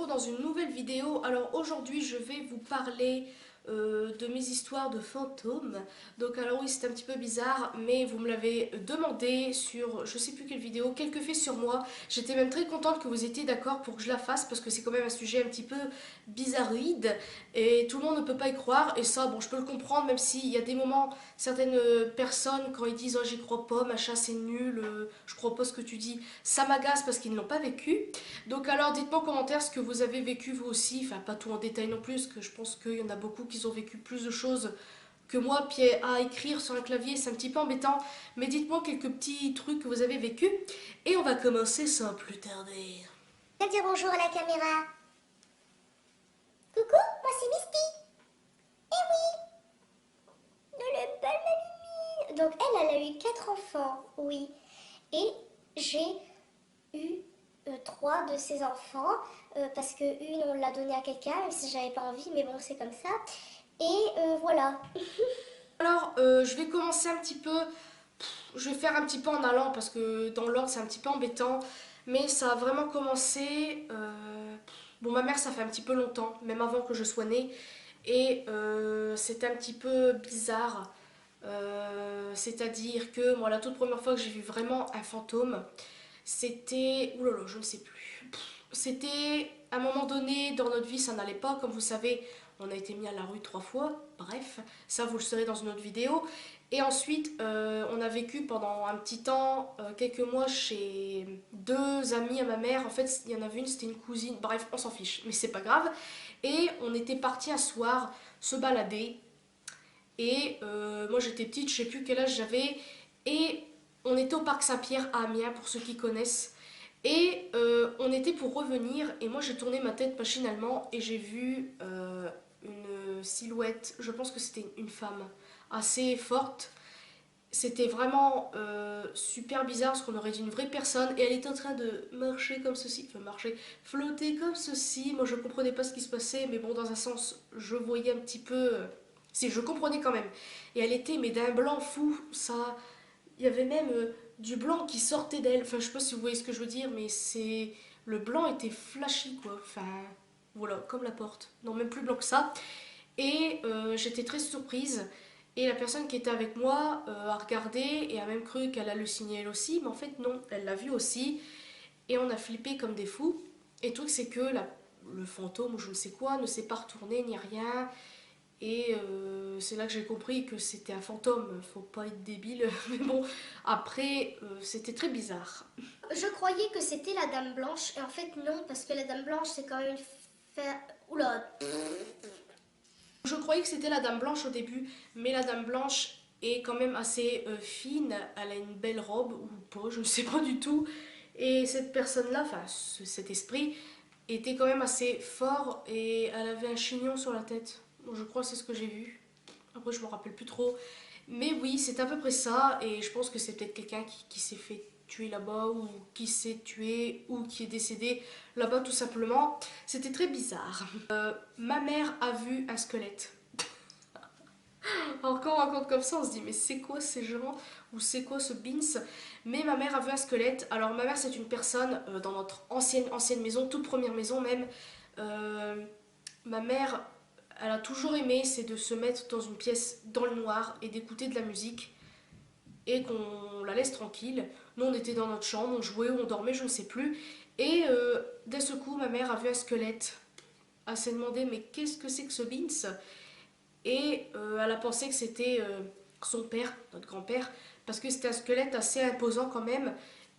retrouve dans une nouvelle vidéo. Alors aujourd'hui je vais vous parler de mes histoires de fantômes. Donc alors oui, c'est un petit peu bizarre, mais vous me l'avez demandé sur je sais plus quelle vidéo, quelques faits sur moi. J'étais même très contente que vous étiez d'accord pour que je la fasse parce que c'est quand même un sujet un petit peu bizarroïde et tout le monde ne peut pas y croire. Et ça, bon, je peux le comprendre, même s'il y a des moments, certaines personnes quand ils disent oh j'y crois pas, machin c'est nul, je crois pas ce que tu dis, ça m'agace parce qu'ils ne l'ont pas vécu. Donc alors dites-moi en commentaire ce que vous avez vécu vous aussi, enfin pas tout en détail non plus, parce que je pense qu'il y en a beaucoup qui ont vécu plus de choses que moi, puis à écrire sur un clavier c'est un petit peu embêtant, mais dites-moi quelques petits trucs que vous avez vécu, et on va commencer sans plus tarder. Viens dire bonjour à la caméra. Coucou, moi c'est Misty. Eh oui, elle est belle ma Mimi. Donc elle a eu 4 enfants, oui. Et j'ai eu 3 de ces enfants, parce que une on l'a donnée à quelqu'un, même si j'avais pas envie, mais bon c'est comme ça. Et voilà. Alors je vais commencer un petit peu, je vais faire un petit peu en allant parce que dans l'ordre c'est un petit peu embêtant, mais ça a vraiment commencé, bon ma mère ça fait un petit peu longtemps, même avant que je sois née, et c'était un petit peu bizarre. C'est-à-dire que moi la toute première fois que j'ai vu vraiment un fantôme, c'était... Oulala, je ne sais plus. C'était à un moment donné dans notre vie, ça n'allait pas. Comme vous savez, on a été mis à la rue 3 fois. Bref, ça vous le saurez dans une autre vidéo. Et ensuite, on a vécu pendant un petit temps, quelques mois, chez 2 amis à ma mère. En fait, il y en avait une, c'était une cousine. Bref, on s'en fiche, mais c'est pas grave. Et on était partis un soir se balader. Et moi j'étais petite, je sais plus quel âge j'avais. Et on était au parc Saint-Pierre à Amiens, pour ceux qui connaissent. Et on était pour revenir. Et moi j'ai tourné ma tête machinalement. Et j'ai vu une silhouette. Je pense que c'était une femme assez forte. C'était vraiment super bizarre parce qu'on aurait dit une vraie personne. Et elle était en train de marcher comme ceci. Enfin marcher, flotter comme ceci. Moi je comprenais pas ce qui se passait. Mais bon, dans un sens, je voyais un petit peu... si, je comprenais quand même. Et elle était, mais d'un blanc fou, ça... Il y avait même du blanc qui sortait d'elle. Enfin, je sais pas si vous voyez ce que je veux dire, mais c'est... Le blanc était flashy, quoi. Enfin, voilà, comme la porte. Non, même plus blanc que ça. Et j'étais très surprise. Et la personne qui était avec moi a regardé et a même cru qu'elle hallucinait elle aussi. Mais en fait, non, elle l'a vu aussi. Et on a flippé comme des fous. Et le truc, c'est que le fantôme ou je ne sais quoi ne s'est pas retourné ni rien. Et c'est là que j'ai compris que c'était un fantôme, faut pas être débile, mais bon, après c'était très bizarre. Je croyais que c'était la Dame Blanche, et en fait non, parce que la Dame Blanche c'est quand même une... Oula. Je croyais que c'était la Dame Blanche au début, mais la Dame Blanche est quand même assez fine, elle a une belle robe, ou pas, je ne sais pas du tout. Et cette personne-là, enfin cet esprit, était quand même assez fort et elle avait un chignon sur la tête. Bon, je crois que c'est ce que j'ai vu. Après, je me rappelle plus trop. Mais oui, c'est à peu près ça. Et je pense que c'est peut-être quelqu'un qui s'est fait tuer là-bas, ou qui s'est tué, ou qui est décédé là-bas tout simplement. C'était très bizarre. Ma mère a vu un squelette. Alors quand on raconte comme ça, on se dit mais c'est quoi ces gens, ou c'est quoi ce Beans. Mais ma mère a vu un squelette. Alors ma mère c'est une personne dans notre ancienne maison, toute première maison même. euh, Ma mère, elle a toujours aimé, c'est de se mettre dans une pièce dans le noir et d'écouter de la musique et qu'on la laisse tranquille. Nous on était dans notre chambre, on jouait ou on dormait, je ne sais plus. Et d'un seul coup, ma mère a vu un squelette. Elle s'est demandé mais qu'est-ce que c'est que ce Beans. Et elle a pensé que c'était son père, notre grand-père, parce que c'était un squelette assez imposant quand même.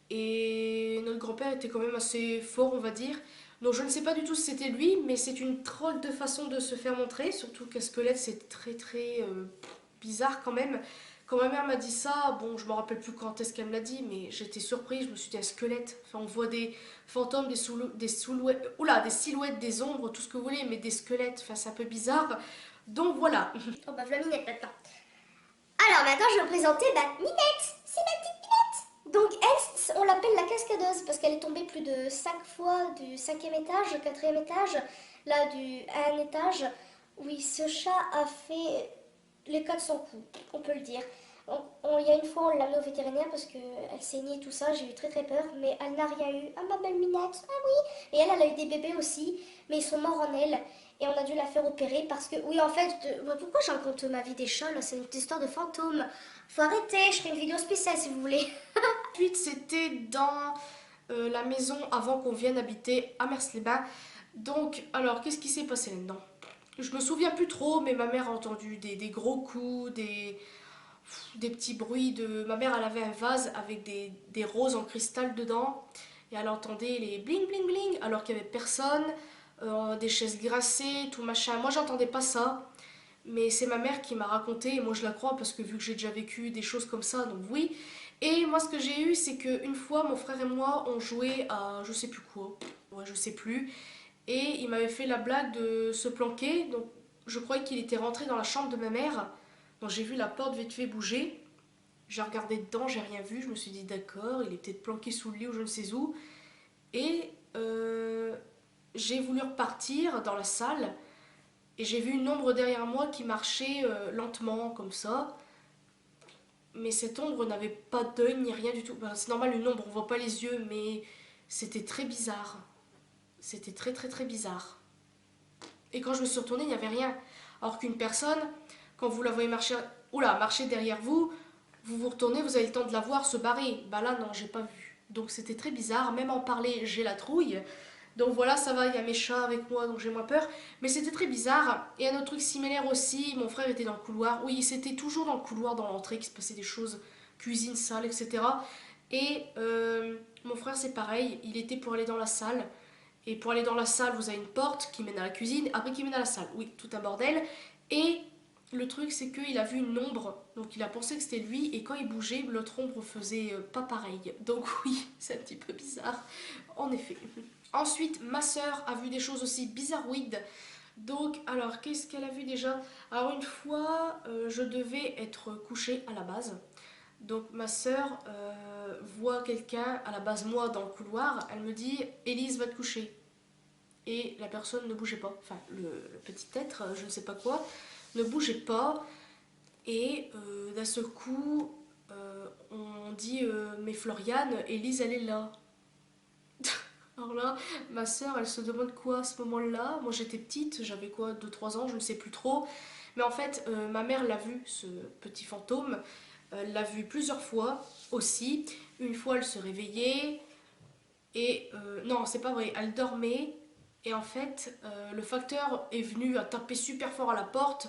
Et notre grand-père était quand même assez fort, on va dire. Donc je ne sais pas du tout si c'était lui, mais c'est une drôle de façon de se faire montrer, surtout qu'un squelette c'est très très bizarre quand même. Quand ma mère m'a dit ça, bon je me rappelle plus quand est-ce qu'elle me l'a dit, mais j'étais surprise, je me suis dit un squelette. Enfin on voit des fantômes, des silhouettes, des ombres, tout ce que vous voulez, mais des squelettes, enfin c'est un peu bizarre. Donc voilà. Oh bah voilà Minette maintenant. Alors maintenant je vais vous présenter Minette. C'est ma petite Minette. Donc elle, on l'appelle la cascadeuse parce qu'elle est tombée plus de 5 fois du 5e étage, au 4e étage, là du 1 étage. Oui, ce chat a fait les 400 coups, on peut le dire. Il y a une fois, on l'a amenée au vétérinaire parce qu'elle saignait tout ça, j'ai eu très très peur, mais elle n'a rien eu. Ah, ma belle Minax, ah oui. Et elle a eu des bébés aussi, mais ils sont morts en elle. Et on a dû la faire opérer parce que, oui, en fait, pourquoi je raconte ma vie des chats là? C'est une histoire de fantôme. Faut arrêter, je ferai une vidéo spéciale si vous voulez. Ensuite, c'était dans la maison avant qu'on vienne habiter à Mers-les-Bains. Donc, alors, qu'est-ce qui s'est passé là-dedans? Je me souviens plus trop, mais ma mère a entendu des gros coups, des petits bruits de... Ma mère, elle avait un vase avec des roses en cristal dedans. Et elle entendait les bling bling bling alors qu'il n'y avait personne. Des chaises glacées, tout machin. Moi, j'entendais pas ça. Mais c'est ma mère qui m'a raconté, et moi je la crois parce que vu que j'ai déjà vécu des choses comme ça, donc oui. Et moi ce que j'ai eu, c'est qu'une fois, mon frère et moi, on jouait à je sais plus quoi, ouais je sais plus, et il m'avait fait la blague de se planquer, donc je croyais qu'il était rentré dans la chambre de ma mère, donc j'ai vu la porte vite fait bouger, j'ai regardé dedans, j'ai rien vu, je me suis dit d'accord, il est peut-être planqué sous le lit ou je ne sais où, et j'ai voulu repartir dans la salle, et j'ai vu une ombre derrière moi qui marchait lentement, comme ça. Mais cette ombre n'avait pas d'œil ni rien du tout. Ben, c'est normal, une ombre, on voit pas les yeux, mais c'était très bizarre. C'était très très très bizarre. Et quand je me suis retournée, il n'y avait rien. Alors qu'une personne, quand vous la voyez marcher, oula, marcher derrière vous, vous vous retournez, vous avez le temps de la voir se barrer. Bah là, non, j'ai pas vu. Donc c'était très bizarre. Même en parler, j'ai la trouille. Donc voilà, ça va, il y a mes chats avec moi, donc j'ai moins peur. Mais c'était très bizarre. Et un autre truc similaire aussi, mon frère était dans le couloir. Oui, c'était toujours dans le couloir, dans l'entrée, qu'il se passait des choses, cuisine, salle, etc. Et mon frère, c'est pareil, il était pour aller dans la salle. Et pour aller dans la salle, vous avez une porte qui mène à la cuisine, après qui mène à la salle. Oui, tout un bordel. Et le truc, c'est qu'il a vu une ombre, donc il a pensé que c'était lui, et quand il bougeait, l'autre ombre faisait pas pareil. Donc oui, c'est un petit peu bizarre, en effet. Ensuite, ma soeur a vu des choses aussi bizarroïdes. Donc, alors, qu'est-ce qu'elle a vu déjà? Alors, une fois, je devais être couchée à la base. Donc, ma soeur voit quelqu'un, à la base, moi, dans le couloir. Elle me dit, Élise, va te coucher. Et la personne ne bougeait pas. Enfin, le petit être, je ne sais pas quoi, ne bougeait pas. Et d'un seul coup, on dit, mais Floriane, Élise, elle est là. Alors là, ma soeur, elle se demande quoi à ce moment-là. Moi j'étais petite, j'avais quoi, 2 3 ans, je ne sais plus trop. Mais en fait, ma mère l'a vu, ce petit fantôme. Elle l'a vu plusieurs fois aussi. Une fois, elle se réveillait. Et non, c'est pas vrai, elle dormait. Et en fait, le facteur est venu à taper super fort à la porte.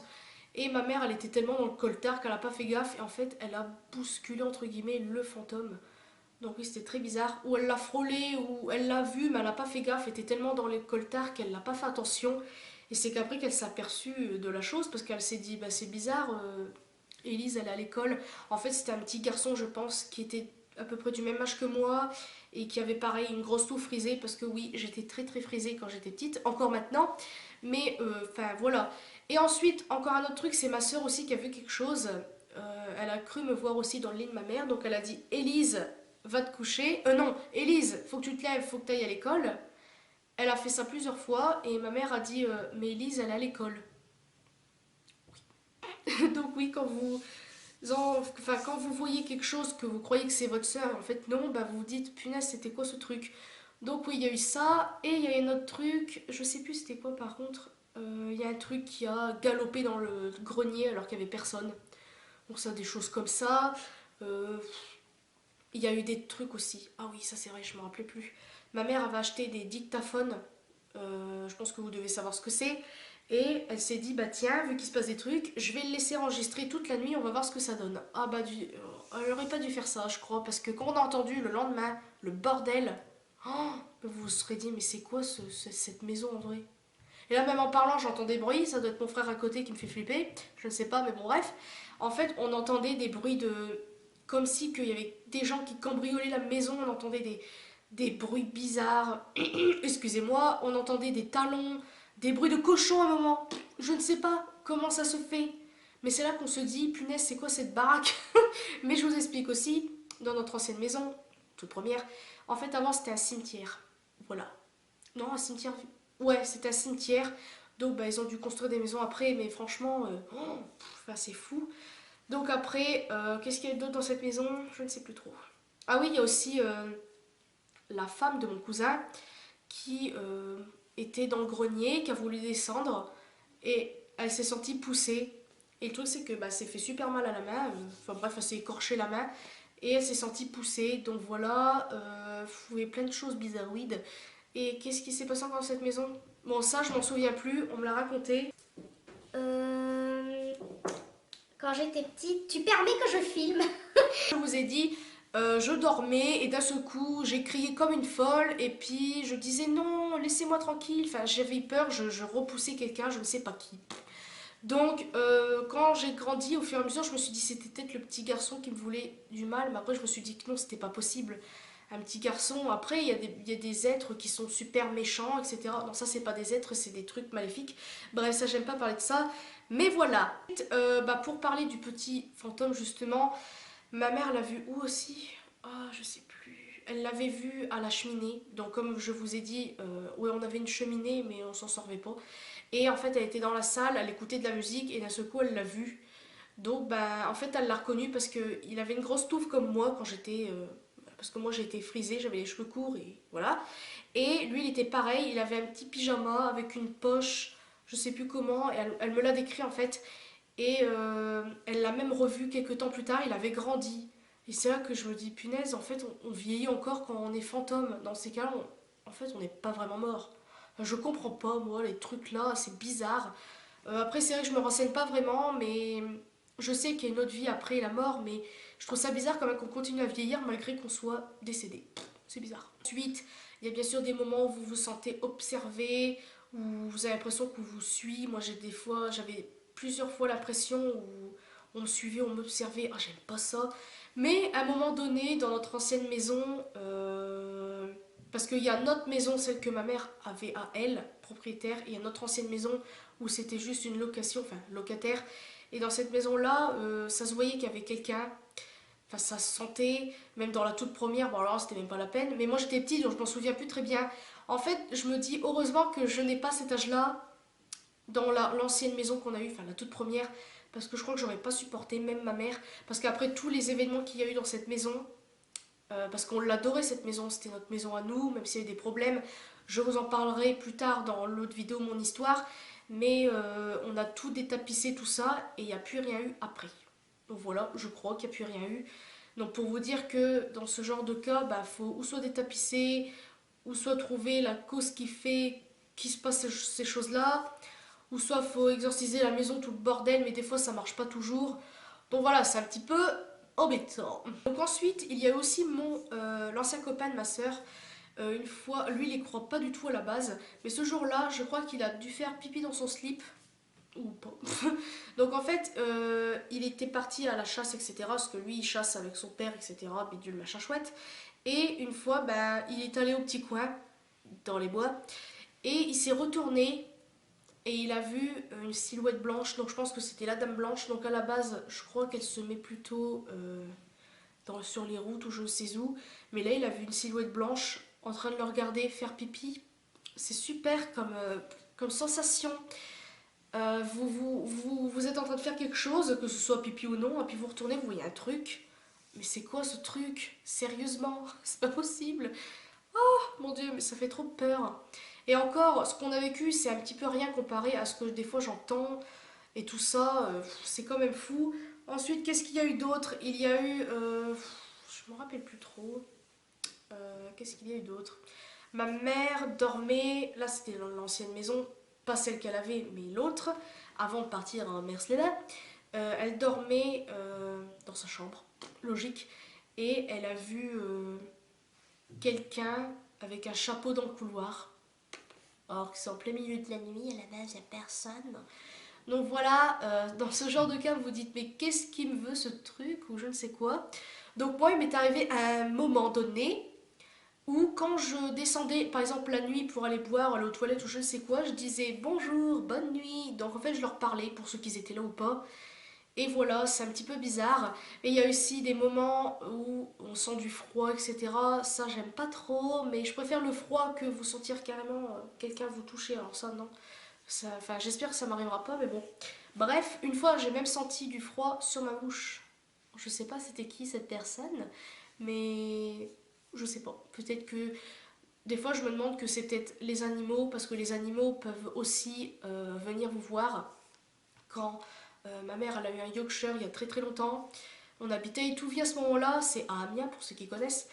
Et ma mère, elle était tellement dans le coltard qu'elle a pas fait gaffe. Et en fait, elle a bousculé, entre guillemets, le fantôme. Donc oui, c'était très bizarre. Ou elle l'a frôlé, ou elle l'a vu, mais elle n'a pas fait gaffe. Elle était tellement dans les coltards qu'elle n'a pas fait attention. Et c'est qu'après qu'elle s'est aperçue de la chose, parce qu'elle s'est dit, bah c'est bizarre, Élise, elle est à l'école. En fait, c'était un petit garçon, je pense, qui était à peu près du même âge que moi, et qui avait pareil une grosse toux frisée, parce que oui, j'étais très très frisée quand j'étais petite, encore maintenant. Mais, enfin, voilà. Et ensuite, encore un autre truc, c'est ma soeur aussi qui a vu quelque chose. Elle a cru me voir aussi dans le lit de ma mère, donc elle a dit, Élise, va te coucher. Non, Élise, faut que tu te lèves, faut que tu ailles à l'école. Elle a fait ça plusieurs fois et ma mère a dit mais Élise, elle est à l'école. Donc oui, enfin, quand vous voyez quelque chose que vous croyez que c'est votre soeur, en fait non, bah vous vous dites punaise, c'était quoi ce truc? Donc oui, il y a eu ça et il y a un autre truc, je sais plus c'était quoi par contre. Il y a un truc qui a galopé dans le grenier alors qu'il n'y avait personne. Donc ça, des choses comme ça. Euh, Il y a eu des trucs aussi. Ah oui, ça c'est vrai, je me rappelais plus. Ma mère avait acheté des dictaphones. Je pense que vous devez savoir ce que c'est. Et elle s'est dit, bah tiens, vu qu'il se passe des trucs, je vais le laisser enregistrer toute la nuit, on va voir ce que ça donne. Ah bah, elle aurait pas dû faire ça, je crois, parce que quand on a entendu le lendemain, le bordel, oh, vous vous serez dit, mais c'est quoi cette maison en vrai? Et là, même en parlant, j'entends des bruits, ça doit être mon frère à côté qui me fait flipper, je ne sais pas, mais bon, bref. En fait, on entendait des bruits de. Comme si qu'il y avait des gens qui cambriolaient la maison, on entendait des bruits bizarres. Excusez-moi, on entendait des talons, des bruits de cochons à un moment. Je ne sais pas comment ça se fait. Mais c'est là qu'on se dit, punaise, c'est quoi cette baraque? Mais je vous explique aussi, dans notre ancienne maison, toute première, en fait, avant c'était un cimetière. Voilà. Non, un cimetière. Ouais, c'était un cimetière. Donc, bah, ils ont dû construire des maisons après, mais franchement, enfin, c'est fou. Donc après, qu'est-ce qu'il y a d'autre dans cette maison? Je ne sais plus trop. Ah oui, il y a aussi la femme de mon cousin qui était dans le grenier, qui a voulu descendre et elle s'est sentie poussée. Et le truc c'est que bah, s'est fait super mal à la main, enfin bref, elle s'est écorché la main et elle s'est sentie poussée. Donc voilà, il y avait plein de choses bizarroïdes. Et qu'est-ce qui s'est passé encore dans cette maison? Bon, ça je m'en souviens plus, on me l'a raconté. Euh, Quand j'étais petite, tu permets que je filme? Je vous ai dit, je dormais et d'un seul coup, j'ai crié comme une folle et puis je disais non, laissez-moi tranquille. Enfin, j'avais peur, je repoussais quelqu'un, je ne sais pas qui. Donc, quand j'ai grandi, au fur et à mesure, je me suis dit c'était peut-être le petit garçon qui me voulait du mal, mais après, je me suis dit que non, c'était pas possible. Un petit garçon, après, il y a des êtres qui sont super méchants, etc. Non, ça, c'est pas des êtres, c'est des trucs maléfiques. Bref, ça, j'aime pas parler de ça. Mais voilà. Bah, pour parler du petit fantôme, justement, ma mère l'a vu où aussi? Ah, je sais plus. Elle l'avait vu à la cheminée. Donc, comme je vous ai dit, ouais, on avait une cheminée, mais on s'en servait pas. Et en fait, elle était dans la salle, elle écoutait de la musique, et d'un seul coup, elle l'a vu. Donc, ben, en fait, elle l'a reconnu parce qu'il avait une grosse touffe comme moi quand j'étais. Parce que moi, j'ai été frisée, j'avais les cheveux courts, et voilà. Et lui, il était pareil, il avait un petit pyjama avec une poche, je sais plus comment, et elle me l'a décrit en fait. Et elle l'a même revu quelques temps plus tard, il avait grandi. Et c'est là que je me dis, punaise, en fait, on vieillit encore quand on est fantôme. Dans ces cas-là, en fait, on n'est pas vraiment mort. Enfin, je comprends pas, moi, les trucs là, c'est bizarre. Après, c'est vrai que je me renseigne pas vraiment, mais je sais qu'il y a une autre vie après la mort, mais je trouve ça bizarre quand même qu'on continue à vieillir malgré qu'on soit décédé. C'est bizarre. Ensuite, il y a bien sûr des moments où vous vous sentez observé, où vous avez l'impression qu'on vous suit. Moi, j'avais plusieurs fois l'impression où on me suivait, on m'observait. Ah, j'aime pas ça. Mais à un moment donné, dans notre ancienne maison, parce qu'il y a notre maison, celle que ma mère avait à elle, propriétaire, et il y a notre ancienne maison où c'était juste une location, enfin locataire. Et dans cette maison-là, ça se voyait qu'il y avait quelqu'un. Enfin, ça se sentait, même dans la toute première, bon alors c'était même pas la peine, mais moi j'étais petite donc je m'en souviens plus très bien. En fait, je me dis heureusement que je n'ai pas cet âge-là dans l'ancienne maison qu'on a eue, enfin la toute première, parce que je crois que j'aurais pas supporté, même ma mère, parce qu'après tous les événements qu'il y a eu dans cette maison, parce qu'on l'adorait cette maison, c'était notre maison à nous, même s'il y a eu des problèmes, je vous en parlerai plus tard dans l'autre vidéo, mon histoire, mais on a tout détapissé, tout ça, et il n'y a plus rien eu après. Donc voilà, je crois qu'il n'y a plus rien eu. Donc pour vous dire que dans ce genre de cas, bah, faut ou soit détapisser, ou soit trouver la cause qui fait qu'il se passe ces choses-là, ou soit faut exorciser la maison, tout le bordel, mais des fois ça marche pas toujours. Donc voilà, c'est un petit peu embêtant. Donc ensuite, il y a aussi l'ancien copain de ma soeur. Une fois, lui il y croit pas du tout à la base, mais ce jour-là, je crois qu'il a dû faire pipi dans son slip, ou pas. Donc en fait, il était parti à la chasse, etc. Parce que lui, il chasse avec son père, etc. Bidule, machin chouette. Et une fois, ben, il est allé au petit coin, dans les bois, et il s'est retourné, et il a vu une silhouette blanche. Donc je pense que c'était la dame blanche. Donc à la base, je crois qu'elle se met plutôt sur les routes ou je ne sais où. Mais là, il a vu une silhouette blanche en train de le regarder faire pipi. C'est super comme sensation. Vous êtes en train de faire quelque chose, que ce soit pipi ou non, et puis vous retournez, vous voyez un truc. Mais c'est quoi ce truc? Sérieusement, c'est pas possible. Mon Dieu, mais ça fait trop peur. Et encore, ce qu'on a vécu, c'est un petit peu rien comparé à ce que des fois j'entends et tout ça. C'est quand même fou. Ensuite, qu'est-ce qu'il y a eu d'autre? Il y a eu. Je me rappelle plus trop. Qu'est-ce qu'il y a eu d'autre? Ma mère dormait. Là, c'était dans l'ancienne maison. Pas celle qu'elle avait, mais l'autre. Avant de partir à Mersleda. Elle dormait dans sa chambre. Logique. Et elle a vu quelqu'un avec un chapeau dans le couloir. Alors que c'est en plein milieu de la nuit, à la base, il n'y a personne. Donc voilà, dans ce genre de cas, vous vous dites, mais qu'est-ce qui me veut ce truc ou je ne sais quoi. Donc moi, il m'est arrivé à un moment donné où quand je descendais, par exemple la nuit pour aller boire, aller aux toilettes ou je ne sais quoi, je disais bonjour, bonne nuit. Donc en fait, je leur parlais pour ceux qui étaient là ou pas. Et voilà, c'est un petit peu bizarre. Et il y a aussi des moments où on sent du froid, etc. Ça, j'aime pas trop, mais je préfère le froid que vous sentir carrément quelqu'un vous toucher. Alors ça, non. Enfin, j'espère que ça m'arrivera pas, mais bon. Bref, une fois, j'ai même senti du froid sur ma bouche. Je sais pas c'était qui cette personne, mais je sais pas. Peut-être que des fois, je me demande que c'est peut-être les animaux, parce que les animaux peuvent aussi venir vous voir. Quand ma mère elle a eu un Yorkshire il y a très très longtemps, on habitait Étouville à ce moment-là, c'est à Amiens pour ceux qui connaissent.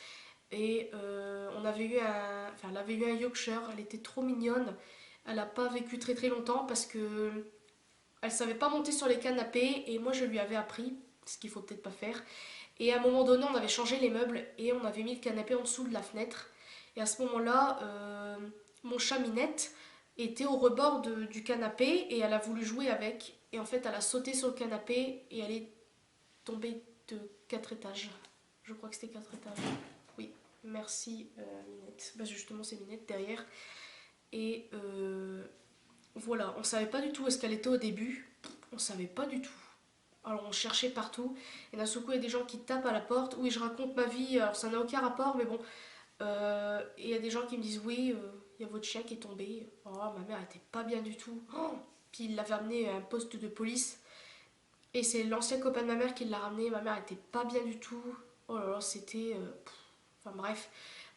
Et enfin, elle avait eu un Yorkshire, elle était trop mignonne. Elle n'a pas vécu très très longtemps parce que elle savait pas monter sur les canapés et moi je lui avais appris, ce qu'il faut peut-être pas faire. Et à un moment donné, on avait changé les meubles et on avait mis le canapé en dessous de la fenêtre. Et à ce moment-là, mon chat Minette était au rebord du canapé et elle a voulu jouer avec. Et en fait, elle a sauté sur le canapé et elle est tombée de 4 étages. Je crois que c'était 4 étages. Oui, merci Minette. Bah, justement, c'est Minette derrière. Et voilà, on savait pas du tout où est-ce qu'elle était au début. On savait pas du tout. Alors on cherchait partout. Et d'un seul coup, il y a des gens qui tapent à la porte. Oui, je raconte ma vie. Alors ça n'a aucun rapport, mais bon. Et il y a des gens qui me disent oui, il y a votre chien qui est tombé. Oh, ma mère était pas bien du tout. Oh, puis il l'avait amené à un poste de police. Et c'est l'ancien copain de ma mère qui l'a ramené. Ma mère était pas bien du tout. Oh là là, c'était. Enfin bref.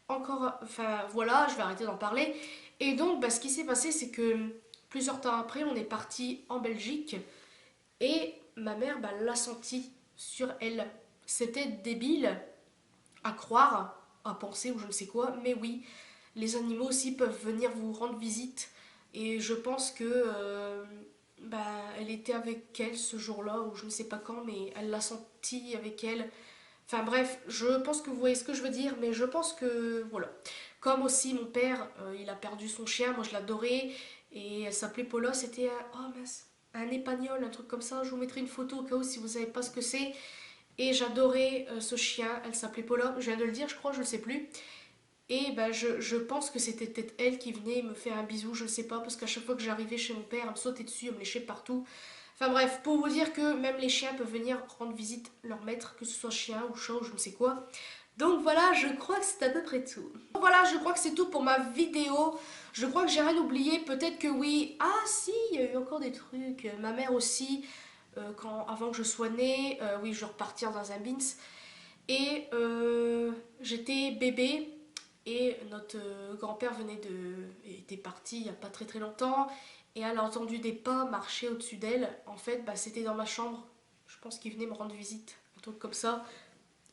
Encore. Enfin voilà, je vais arrêter d'en parler. Et donc, bah, ce qui s'est passé, c'est que plusieurs temps après, on est parti en Belgique. Et ma mère bah, l'a senti sur elle. C'était débile à croire, à penser ou je ne sais quoi, mais oui, les animaux aussi peuvent venir vous rendre visite. Et je pense que bah, elle était avec elle ce jour-là, ou je ne sais pas quand, mais elle l'a senti avec elle. Enfin bref, je pense que vous voyez ce que je veux dire, mais je pense que voilà. Comme aussi mon père, il a perdu son chien, moi je l'adorais, et elle s'appelait Paula, c'était un, oh mince, un épagnol, un truc comme ça. Je vous mettrai une photo au cas où si vous savez pas ce que c'est. Et j'adorais ce chien, elle s'appelait Paula, je viens de le dire, je crois, je ne sais plus. Et ben, je pense que c'était peut-être elle qui venait me faire un bisou, je ne sais pas, parce qu'à chaque fois que j'arrivais chez mon père, elle me sautait dessus, elle me léchait partout. Enfin bref, pour vous dire que même les chiens peuvent venir rendre visite leur maître, que ce soit chien ou chat ou je ne sais quoi. Donc voilà, je crois que c'est à peu près tout. Voilà, je crois que c'est tout pour ma vidéo. Je crois que j'ai rien oublié, peut-être que oui. Ah si, il y a eu encore des trucs. Ma mère aussi, avant que je sois née, oui, je repartir dans un bins. Et j'étais bébé et notre grand-père était parti il n'y a pas très très longtemps et elle a entendu des pas marcher au-dessus d'elle. En fait, bah, c'était dans ma chambre. Je pense qu'il venait me rendre visite, un truc comme ça.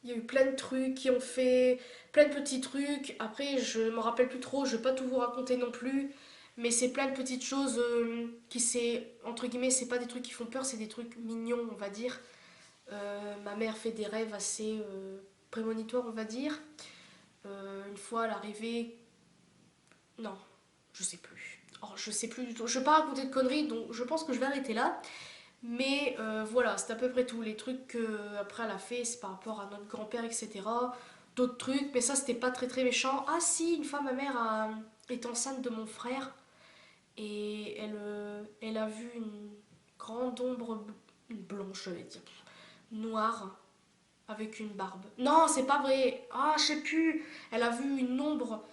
Il y a eu plein de trucs qui ont fait, plein de petits trucs. Après, je me rappelle plus trop, je vais pas tout vous raconter non plus. Mais c'est plein de petites choses qui c'est, entre guillemets, c'est pas des trucs qui font peur, c'est des trucs mignons, on va dire. Ma mère fait des rêves assez prémonitoires, on va dire. Une fois, elle arrivait. Non, je sais plus. Oh, je sais plus du tout. Je vais pas raconter de conneries, donc je pense que je vais arrêter là. Mais voilà, c'est à peu près tout. Les trucs qu'après elle a fait, c'est par rapport à notre grand-père, etc. D'autres trucs, mais ça c'était pas très très méchant. Ah si, une fois ma mère est enceinte de mon frère et elle a vu une grande ombre blanche, je vais dire, noire avec une barbe. Non, c'est pas vrai. Ah, je sais plus. Elle a vu une ombre,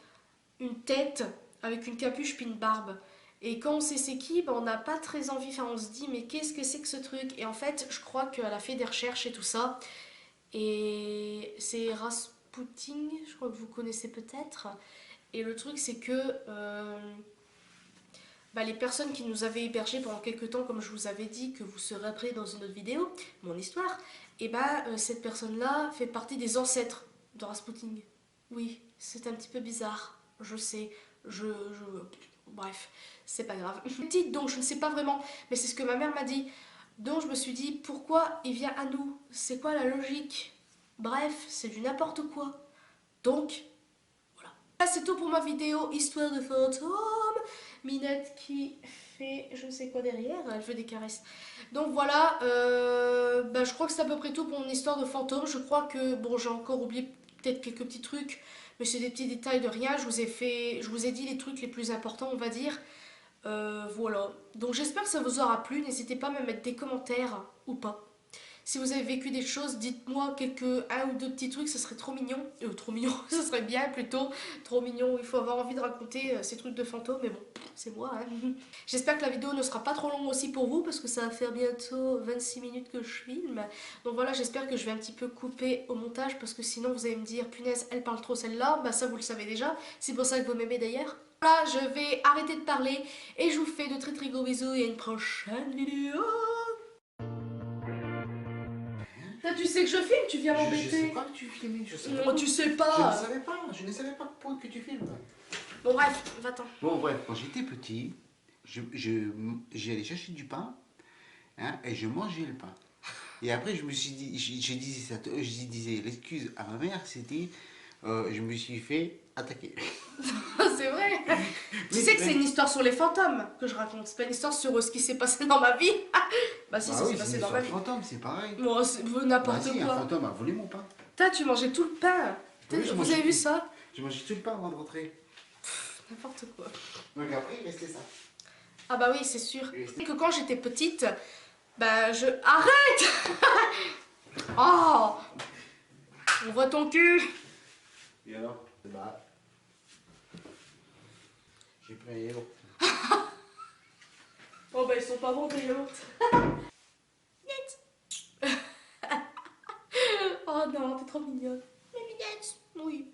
une tête avec une capuche puis une barbe. Et quand on sait c'est qui, ben on n'a pas très envie. Enfin, on se dit, mais qu'est-ce que c'est que ce truc? Et en fait, je crois qu'elle a fait des recherches et tout ça. Et c'est Rasputin, je crois que vous connaissez peut-être. Et le truc, c'est que bah, les personnes qui nous avaient hébergés pendant quelques temps, comme je vous avais dit, que vous serez après dans une autre vidéo, mon histoire, et bah cette personne-là fait partie des ancêtres de Rasputin. Oui, c'est un petit peu bizarre, je sais, bref, c'est pas grave. Petite, donc je ne sais pas vraiment, mais c'est ce que ma mère m'a dit. Donc je me suis dit, pourquoi il vient à nous? C'est quoi la logique? Bref, c'est du n'importe quoi. Donc, voilà. C'est tout pour ma vidéo Histoire de fantômes. Minette qui fait je ne sais quoi derrière, elle veut des caresses. Donc voilà, bah, je crois que c'est à peu près tout pour mon histoire de fantôme. Je crois que, bon, j'ai encore oublié peut-être quelques petits trucs, mais c'est des petits détails de rien. Je vous ai dit les trucs les plus importants, on va dire. Voilà. Donc j'espère que ça vous aura plu. N'hésitez pas à me mettre des commentaires ou pas. Si vous avez vécu des choses, dites-moi un ou deux petits trucs, ça serait trop mignon. Trop mignon, ça serait bien plutôt. Trop mignon, il faut avoir envie de raconter ces trucs de fantômes, mais bon, c'est moi. Hein. J'espère que la vidéo ne sera pas trop longue aussi pour vous, parce que ça va faire bientôt 26 minutes que je filme. Donc voilà, j'espère que je vais un petit peu couper au montage, parce que sinon vous allez me dire, punaise, elle parle trop celle-là. Bah ça vous le savez déjà, c'est pour ça que vous m'aimez d'ailleurs. Voilà, je vais arrêter de parler, et je vous fais de très très gros bisous, et à une prochaine vidéo. Tu sais que je filme, tu viens m'embêter. Je sais pas que tu filmes, je sais Non, pas. tu sais pas. Je ne savais pas que tu filmes. Bon bref, va-t'en. Bon bref, quand j'étais petit, j'allais chercher du pain, hein, et je mangeais le pain. Et après je me suis dit, je disais l'excuse à ma mère, c'était, je me suis fait attaquer. C'est vrai. Tu sais que c'est une histoire sur les fantômes que je raconte, c'est pas une histoire sur ce qui s'est passé dans ma vie. Bah si, ça s'est passé dans ma vie. Un fantôme, c'est pareil. Bon, c'est n'importe Bah, si, quoi. un fantôme a volé mon pain. Tu mangeais tout le pain. Oui, Vous avez vu ça? Je mangeais tout le pain avant de rentrer. N'importe quoi. Donc après, il restait ça. Ah bah oui, c'est sûr. Et que quand j'étais petite, bah je... Arrête. Oh, on voit ton cul. Et alors? Bah... J'ai pris un yaourt. Oh bah ils sont pas bons tes yaourts. Net. Oh non, t'es trop mignonne. Mais mignonne. Oui.